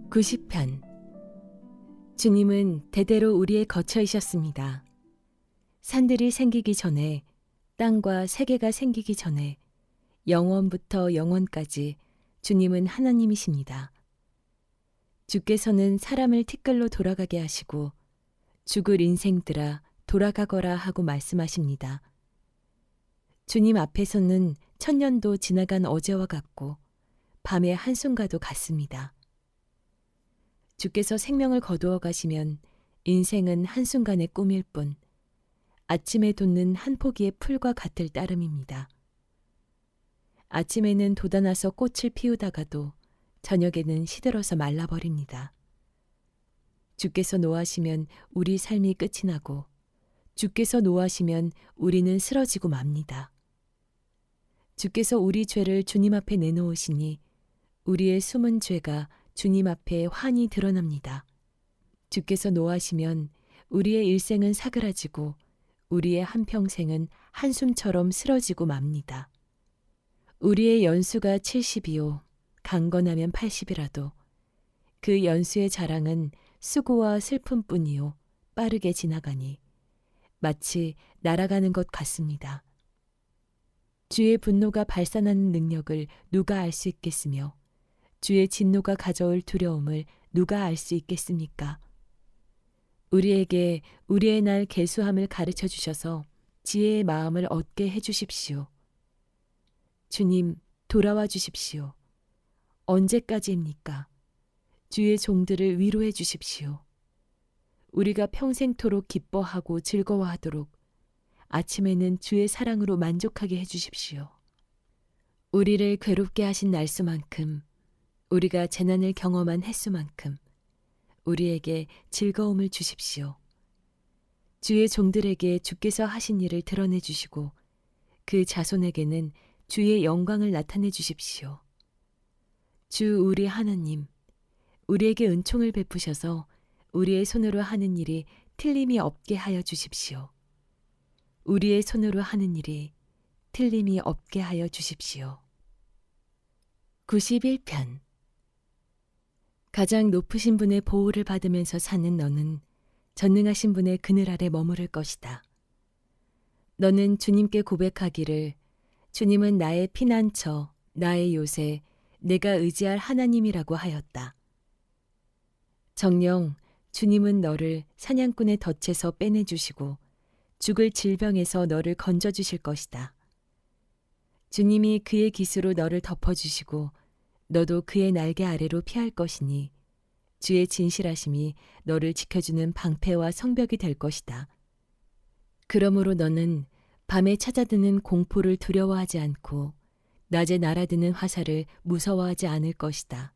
90편. 주님은 대대로 우리의 거처이셨습니다. 산들이 생기기 전에, 땅과 세계가 생기기 전에, 영원부터 영원까지 주님은 하나님이십니다. 주께서는 사람을 티끌로 돌아가게 하시고 죽을 인생들아 돌아가거라 하고 말씀하십니다. 주님 앞에서는 천년도 지나간 어제와 같고 밤의 한순간도 같습니다. 주께서 생명을 거두어 가시면 인생은 한순간의 꿈일 뿐 아침에 돋는 한 포기의 풀과 같을 따름입니다. 아침에는 돋아나서 꽃을 피우다가도 저녁에는 시들어서 말라버립니다. 주께서 노하시면 우리 삶이 끝이 나고 주께서 노하시면 우리는 쓰러지고 맙니다. 주께서 우리 죄를 주님 앞에 내놓으시니 우리의 숨은 죄가 주님 앞에 환히 드러납니다. 주께서 노하시면 우리의 일생은 사그라지고 우리의 한평생은 한숨처럼 쓰러지고 맙니다. 우리의 연수가 70이요 강건하면 80이라도 그 연수의 자랑은 수고와 슬픔뿐이요 빠르게 지나가니 마치 날아가는 것 같습니다. 주의 분노가 발산하는 능력을 누가 알 수 있겠으며 주의 진노가 가져올 두려움을 누가 알 수 있겠습니까? 우리에게 우리의 날 계수함을 가르쳐 주셔서 지혜의 마음을 얻게 해 주십시오. 주님, 돌아와 주십시오. 언제까지입니까? 주의 종들을 위로해 주십시오. 우리가 평생토록 기뻐하고 즐거워하도록 아침에는 주의 사랑으로 만족하게 해 주십시오. 우리를 괴롭게 하신 날수만큼 우리가 재난을 경험한 횟수만큼 우리에게 즐거움을 주십시오. 주의 종들에게 주께서 하신 일을 드러내 주시고 그 자손에게는 주의 영광을 나타내 주십시오. 주 우리 하나님, 우리에게 은총을 베푸셔서 우리의 손으로 하는 일이 틀림이 없게 하여 주십시오. 우리의 손으로 하는 일이 틀림이 없게 하여 주십시오. 91편. 가장 높으신 분의 보호를 받으면서 사는 너는 전능하신 분의 그늘 아래 머무를 것이다. 너는 주님께 고백하기를 주님은 나의 피난처, 나의 요새, 내가 의지할 하나님이라고 하였다. 정녕 주님은 너를 사냥꾼의 덫에서 빼내주시고 죽을 질병에서 너를 건져주실 것이다. 주님이 그의 깃으로 너를 덮어주시고 너도 그의 날개 아래로 피할 것이니 주의 진실하심이 너를 지켜주는 방패와 성벽이 될 것이다. 그러므로 너는 밤에 찾아드는 공포를 두려워하지 않고 낮에 날아드는 화살을 무서워하지 않을 것이다.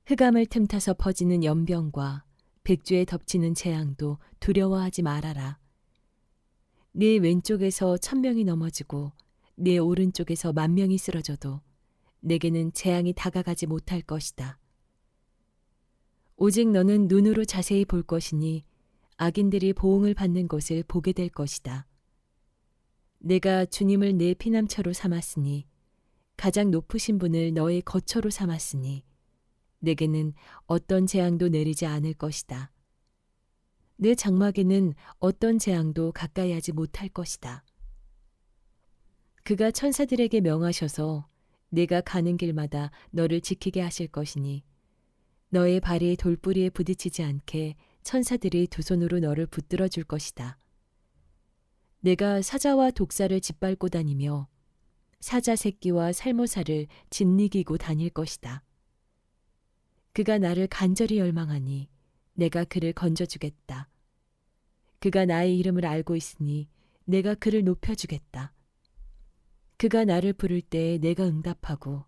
흑암을 틈타서 퍼지는 연병과 백주에 덮치는 재앙도 두려워하지 말아라. 네 왼쪽에서 1000명이 넘어지고 네 오른쪽에서 10,000명이 쓰러져도 내게는 재앙이 다가가지 못할 것이다. 오직 너는 눈으로 자세히 볼 것이니 악인들이 보응을 받는 것을 보게 될 것이다. 내가 주님을 내 피난처로 삼았으니 가장 높으신 분을 너의 거처로 삼았으니 내게는 어떤 재앙도 내리지 않을 것이다. 내 장막에는 어떤 재앙도 가까이 하지 못할 것이다. 그가 천사들에게 명하셔서 내가 가는 길마다 너를 지키게 하실 것이니 너의 발이 돌부리에 부딪히지 않게 천사들이 두 손으로 너를 붙들어 줄 것이다. 내가 사자와 독사를 짓밟고 다니며 사자 새끼와 살모사를 짓이기고 다닐 것이다. 그가 나를 간절히 열망하니 내가 그를 건져주겠다. 그가 나의 이름을 알고 있으니 내가 그를 높여주겠다. 그가 나를 부를 때에 내가 응답하고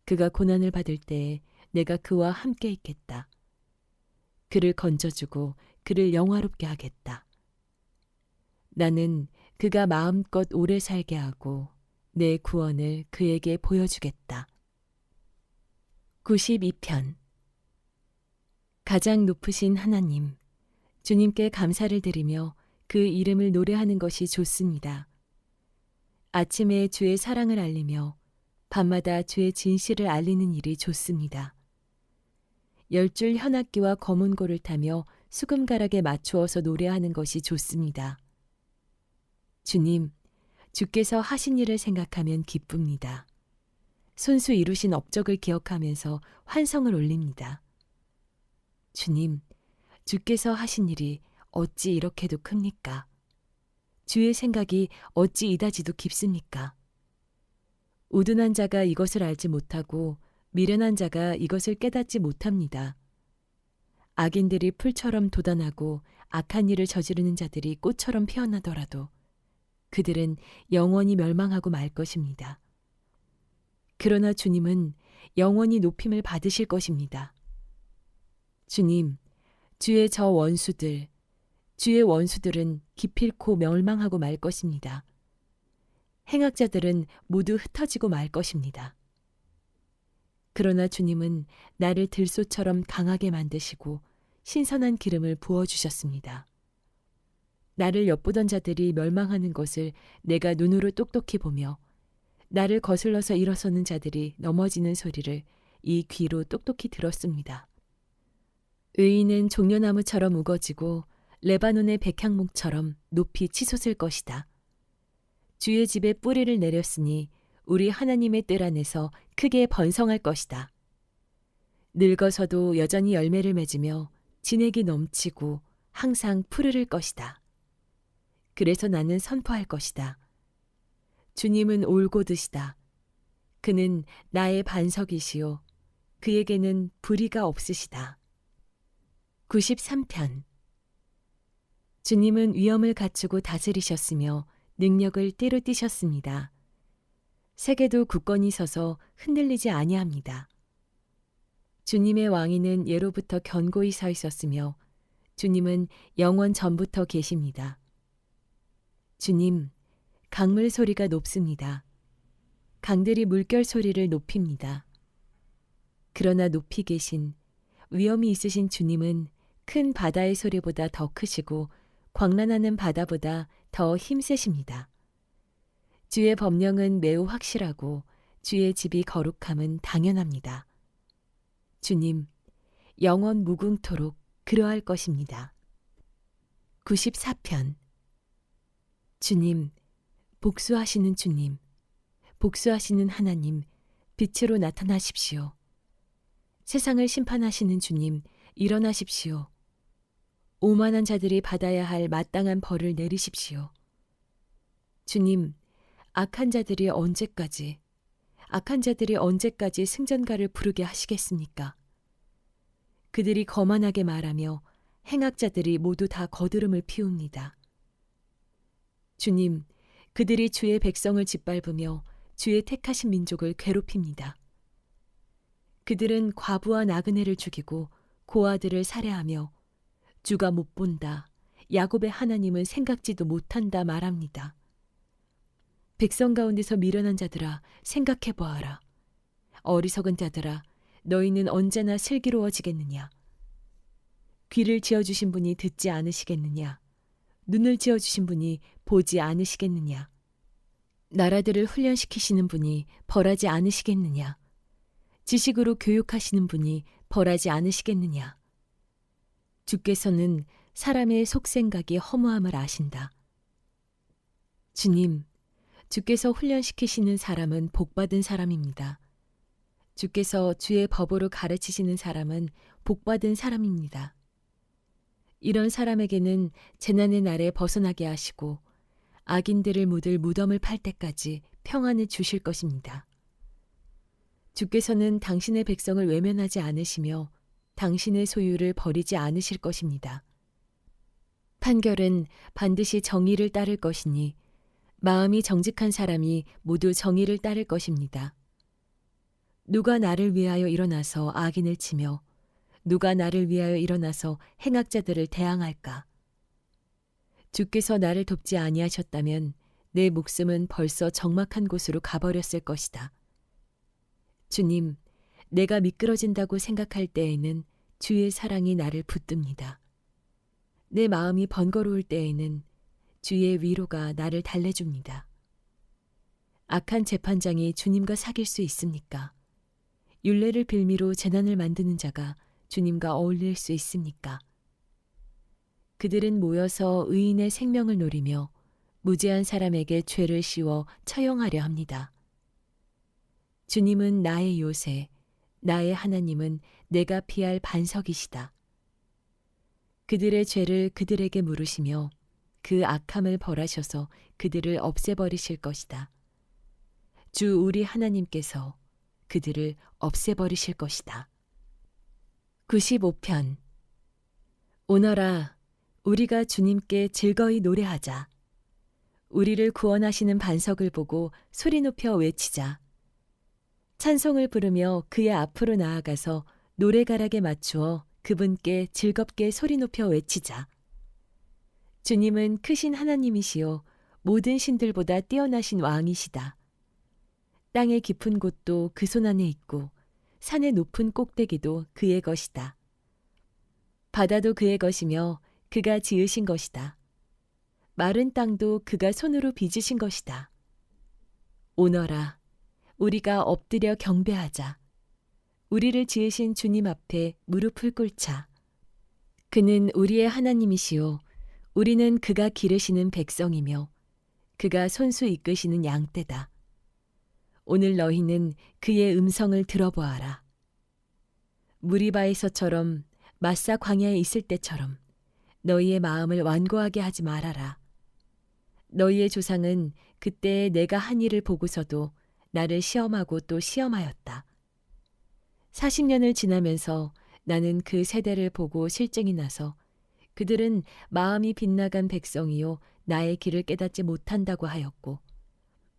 그가 고난을 받을 때에 내가 그와 함께 있겠다. 그를 건져주고 그를 영화롭게 하겠다. 나는 그가 마음껏 오래 살게 하고 내 구원을 그에게 보여주겠다. 92편. 가장 높으신 하나님, 주님께 감사를 드리며 그 이름을 노래하는 것이 좋습니다. 아침에 주의 사랑을 알리며 밤마다 주의 진실을 알리는 일이 좋습니다. 10줄 현악기와 검은고를 타며 수금가락에 맞추어서 노래하는 것이 좋습니다. 주님, 주께서 하신 일을 생각하면 기쁩니다. 손수 이루신 업적을 기억하면서 환성을 올립니다. 주님, 주께서 하신 일이 어찌 이렇게도 큽니까? 주의 생각이 어찌 이다지도 깊습니까? 우둔한 자가 이것을 알지 못하고 미련한 자가 이것을 깨닫지 못합니다. 악인들이 풀처럼 돋아나고 악한 일을 저지르는 자들이 꽃처럼 피어나더라도 그들은 영원히 멸망하고 말 것입니다. 그러나 주님은 영원히 높임을 받으실 것입니다. 주님, 주의 저 원수들, 주의 원수들은 기필코 멸망하고 말 것입니다. 행악자들은 모두 흩어지고 말 것입니다. 그러나 주님은 나를 들소처럼 강하게 만드시고 신선한 기름을 부어주셨습니다. 나를 엿보던 자들이 멸망하는 것을 내가 눈으로 똑똑히 보며 나를 거슬러서 일어서는 자들이 넘어지는 소리를 이 귀로 똑똑히 들었습니다. 의인은 종려나무처럼 우거지고 레바논의 백향목처럼 높이 치솟을 것이다. 주의 집에 뿌리를 내렸으니 우리 하나님의 뜰 안에서 크게 번성할 것이다. 늙어서도 여전히 열매를 맺으며 진액이 넘치고 항상 푸르를 것이다. 그래서 나는 선포할 것이다. 주님은 올곧으시다. 그는 나의 반석이시요. 그에게는 불의가 없으시다. 93편. 주님은 위엄을 갖추고 다스리셨으며 능력을 띠로 띠셨습니다. 세계도 굳건히 서서 흔들리지 아니합니다. 주님의 왕위는 예로부터 견고히 서 있었으며 주님은 영원 전부터 계십니다. 주님, 강물 소리가 높습니다. 강들이 물결 소리를 높입니다. 그러나 높이 계신 위엄이 있으신 주님은 큰 바다의 소리보다 더 크시고 광란하는 바다보다 더 힘세십니다. 주의 법령은 매우 확실하고 주의 집이 거룩함은 당연합니다. 주님, 영원 무궁토록 그러할 것입니다. 94편. 주님, 복수하시는 주님, 복수하시는 하나님, 빛으로 나타나십시오. 세상을 심판하시는 주님, 일어나십시오. 오만한 자들이 받아야 할 마땅한 벌을 내리십시오. 주님, 악한 자들이 언제까지 승전가를 부르게 하시겠습니까? 그들이 거만하게 말하며 행악자들이 모두 다 거드름을 피웁니다. 주님, 그들이 주의 백성을 짓밟으며 주의 택하신 민족을 괴롭힙니다. 그들은 과부와 나그네를 죽이고 고아들을 살해하며 주가 못 본다, 야곱의 하나님은 생각지도 못한다 말합니다. 백성 가운데서 미련한 자들아, 생각해 보아라. 어리석은 자들아, 너희는 언제나 슬기로워지겠느냐? 귀를 지어주신 분이 듣지 않으시겠느냐? 눈을 지어주신 분이 보지 않으시겠느냐? 나라들을 훈련시키시는 분이 벌하지 않으시겠느냐? 지식으로 교육하시는 분이 벌하지 않으시겠느냐? 주께서는 사람의 속생각이 허무함을 아신다. 주님, 주께서 훈련시키시는 사람은 복받은 사람입니다. 주께서 주의 법으로 가르치시는 사람은 복받은 사람입니다. 이런 사람에게는 재난의 날에 벗어나게 하시고 악인들을 묻을 무덤을 팔 때까지 평안을 주실 것입니다. 주께서는 당신의 백성을 외면하지 않으시며 당신의 소유를 버리지 않으실 것입니다. 판결은 반드시 정의를 따를 것이니 마음이 정직한 사람이 모두 정의를 따를 것입니다. 누가 나를 위하여 일어나서 악인을 치며 누가 나를 위하여 일어나서 행악자들을 대항할까? 주께서 나를 돕지 아니하셨다면 내 목숨은 벌써 적막한 곳으로 가버렸을 것이다. 주님, 내가 미끄러진다고 생각할 때에는 주의 사랑이 나를 붙듭니다. 내 마음이 번거로울 때에는 주의 위로가 나를 달래줍니다. 악한 재판장이 주님과 사귈 수 있습니까? 율례를 빌미로 재난을 만드는 자가 주님과 어울릴 수 있습니까? 그들은 모여서 의인의 생명을 노리며 무죄한 사람에게 죄를 씌워 처형하려 합니다. 주님은 나의 요새, 나의 하나님은 내가 피할 반석이시다. 그들의 죄를 그들에게 물으시며 그 악함을 벌하셔서 그들을 없애버리실 것이다. 주 우리 하나님께서 그들을 없애버리실 것이다. 95편. 오너라, 우리가 주님께 즐거이 노래하자. 우리를 구원하시는 반석을 보고 소리 높여 외치자. 찬송을 부르며 그의 앞으로 나아가서 노래가락에 맞추어 그분께 즐겁게 소리 높여 외치자. 주님은 크신 하나님이시요 모든 신들보다 뛰어나신 왕이시다. 땅의 깊은 곳도 그 손 안에 있고 산의 높은 꼭대기도 그의 것이다. 바다도 그의 것이며 그가 지으신 것이다. 마른 땅도 그가 손으로 빚으신 것이다. 오너라, 우리가 엎드려 경배하자. 우리를 지으신 주님 앞에 무릎을 꿇자. 그는 우리의 하나님이시요 우리는 그가 기르시는 백성이며 그가 손수 이끄시는 양떼다. 오늘 너희는 그의 음성을 들어보아라. 무리바에서처럼 마사 광야에 있을 때처럼 너희의 마음을 완고하게 하지 말아라. 너희의 조상은 그때 내가 한 일을 보고서도 나를 시험하고 또 시험하였다. 40년을 지나면서 나는 그 세대를 보고 실증이 나서 그들은 마음이 빗나간 백성이요 나의 길을 깨닫지 못한다고 하였고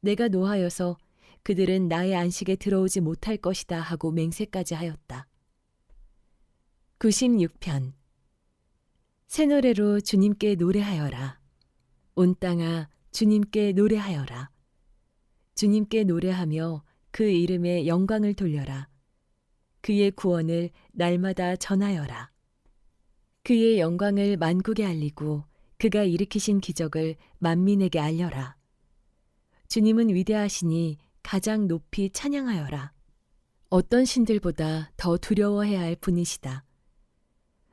내가 노하여서 그들은 나의 안식에 들어오지 못할 것이다 하고 맹세까지 하였다. 96편. 새 노래로 주님께 노래하여라. 온 땅아 주님께 노래하여라. 주님께 노래하며 그 이름에 영광을 돌려라. 그의 구원을 날마다 전하여라. 그의 영광을 만국에 알리고 그가 일으키신 기적을 만민에게 알려라. 주님은 위대하시니 가장 높이 찬양하여라. 어떤 신들보다 더 두려워해야 할 분이시다.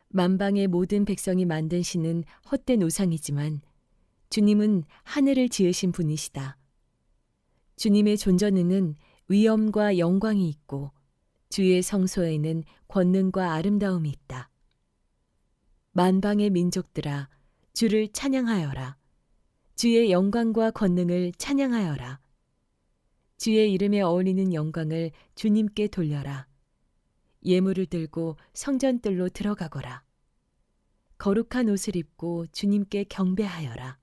만방의 모든 백성이 만든 신은 헛된 우상이지만 주님은 하늘을 지으신 분이시다. 주님의 존전에는 위엄과 영광이 있고 주의 성소에는 권능과 아름다움이 있다. 만방의 민족들아, 주를 찬양하여라. 주의 영광과 권능을 찬양하여라. 주의 이름에 어울리는 영광을 주님께 돌려라. 예물을 들고 성전뜰로 들어가거라. 거룩한 옷을 입고 주님께 경배하여라.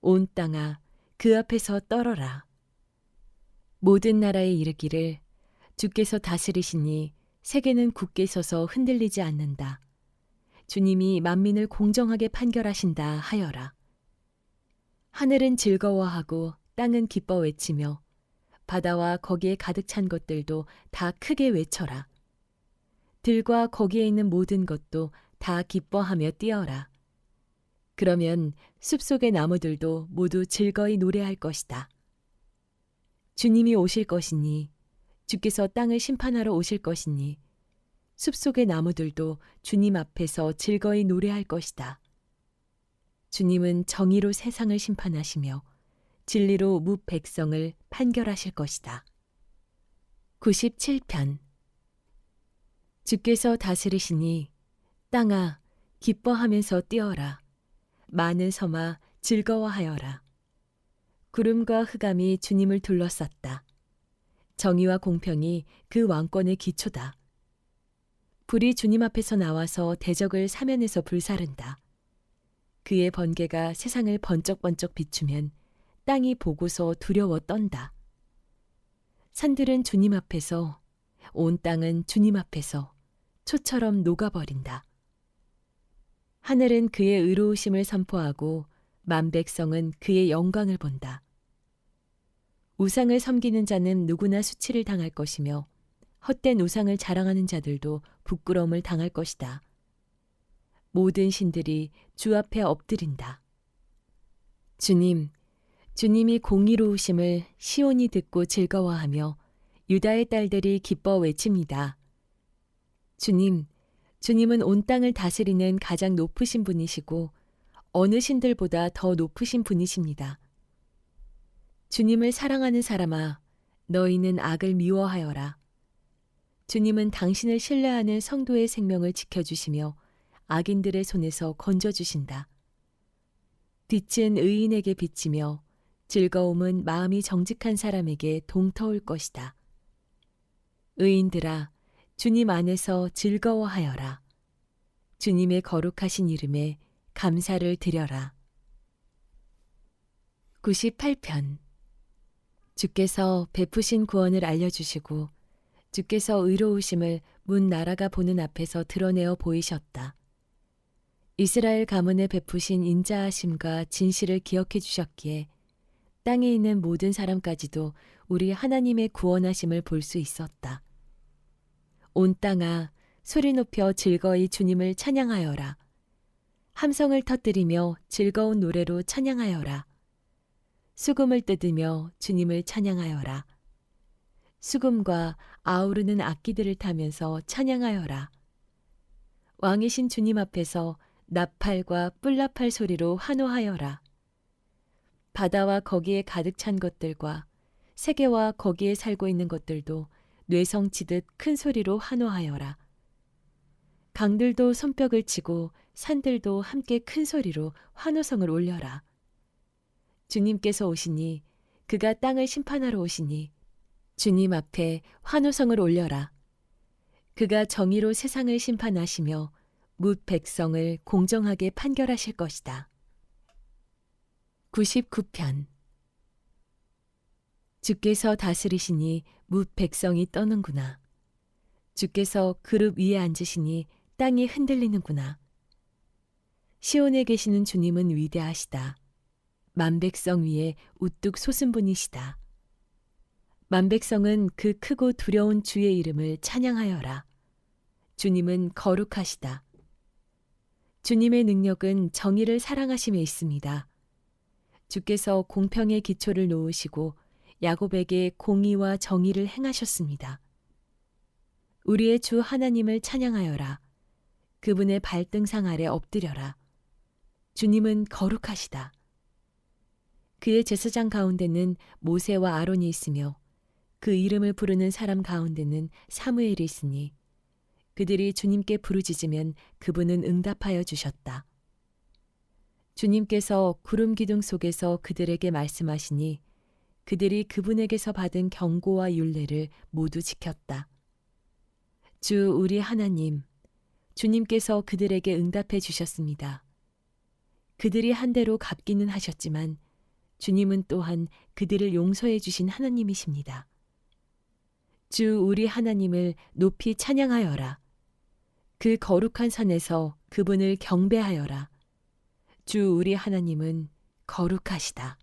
온 땅아 그 앞에서 떨어라. 모든 나라에 이르기를 주께서 다스리시니 세계는 굳게 서서 흔들리지 않는다. 주님이 만민을 공정하게 판결하신다 하여라. 하늘은 즐거워하고 땅은 기뻐 외치며 바다와 거기에 가득 찬 것들도 다 크게 외쳐라. 들과 거기에 있는 모든 것도 다 기뻐하며 뛰어라. 그러면 숲속의 나무들도 모두 즐거이 노래할 것이다. 주님이 오실 것이니 주께서 땅을 심판하러 오실 것이니 숲속의 나무들도 주님 앞에서 즐거이 노래할 것이다. 주님은 정의로 세상을 심판하시며 진리로 뭇 백성을 판결하실 것이다. 97편. 주께서 다스리시니 땅아 기뻐하면서 뛰어라. 많은 섬아 즐거워하여라. 구름과 흑암이 주님을 둘러쌌다. 정의와 공평이 그 왕권의 기초다. 불이 주님 앞에서 나와서 대적을 사면에서 불사른다. 그의 번개가 세상을 번쩍번쩍 비추면 땅이 보고서 두려워 떤다. 산들은 주님 앞에서, 온 땅은 주님 앞에서 초처럼 녹아버린다. 하늘은 그의 의로우심을 선포하고 만백성은 그의 영광을 본다. 우상을 섬기는 자는 누구나 수치를 당할 것이며 헛된 우상을 자랑하는 자들도 부끄러움을 당할 것이다. 모든 신들이 주 앞에 엎드린다. 주님, 주님이 공의로우심을 시온이 듣고 즐거워하며 유다의 딸들이 기뻐 외칩니다. 주님, 주님은 온 땅을 다스리는 가장 높으신 분이시고 어느 신들보다 더 높으신 분이십니다. 주님을 사랑하는 사람아, 너희는 악을 미워하여라. 주님은 당신을 신뢰하는 성도의 생명을 지켜주시며 악인들의 손에서 건져주신다. 빛은 의인에게 비치며 즐거움은 마음이 정직한 사람에게 동터올 것이다. 의인들아, 주님 안에서 즐거워하여라. 주님의 거룩하신 이름에 감사를 드려라. 98편. 주께서 베푸신 구원을 알려주시고 주께서 의로우심을 문 나라가 보는 앞에서 드러내어 보이셨다. 이스라엘 가문에 베푸신 인자하심과 진실을 기억해 주셨기에 땅에 있는 모든 사람까지도 우리 하나님의 구원하심을 볼 수 있었다. 온 땅아, 소리 높여 즐거이 주님을 찬양하여라. 함성을 터뜨리며 즐거운 노래로 찬양하여라. 수금을 뜯으며 주님을 찬양하여라. 수금과 아우르는 악기들을 타면서 찬양하여라. 왕이신 주님 앞에서 나팔과 뿔나팔 소리로 환호하여라. 바다와 거기에 가득 찬 것들과 세계와 거기에 살고 있는 것들도 뇌성치듯 큰 소리로 환호하여라. 강들도 손뼉을 치고 산들도 함께 큰 소리로 환호성을 올려라. 주님께서 오시니 그가 땅을 심판하러 오시니 주님 앞에 환호성을 올려라. 그가 정의로 세상을 심판하시며 뭇 백성을 공정하게 판결하실 것이다. 99편. 주께서 다스리시니 뭇 백성이 떠는구나. 주께서 그룹 위에 앉으시니 땅이 흔들리는구나. 시온에 계시는 주님은 위대하시다. 만백성 위에 우뚝 솟은 분이시다. 만백성은 그 크고 두려운 주의 이름을 찬양하여라. 주님은 거룩하시다. 주님의 능력은 정의를 사랑하심에 있습니다. 주께서 공평의 기초를 놓으시고 야곱에게 공의와 정의를 행하셨습니다. 우리의 주 하나님을 찬양하여라. 그분의 발등상 아래 엎드려라. 주님은 거룩하시다. 그의 제사장 가운데는 모세와 아론이 있으며 그 이름을 부르는 사람 가운데는 사무엘이 있으니 그들이 주님께 부르짖으면 그분은 응답하여 주셨다. 주님께서 구름 기둥 속에서 그들에게 말씀하시니 그들이 그분에게서 받은 경고와 율례를 모두 지켰다. 주 우리 하나님, 주님께서 그들에게 응답해 주셨습니다. 그들이 한 대로 갚기는 하셨지만 주님은 또한 그들을 용서해 주신 하나님이십니다. 주 우리 하나님을 높이 찬양하여라. 그 거룩한 산에서 그분을 경배하여라. 주 우리 하나님은 거룩하시다.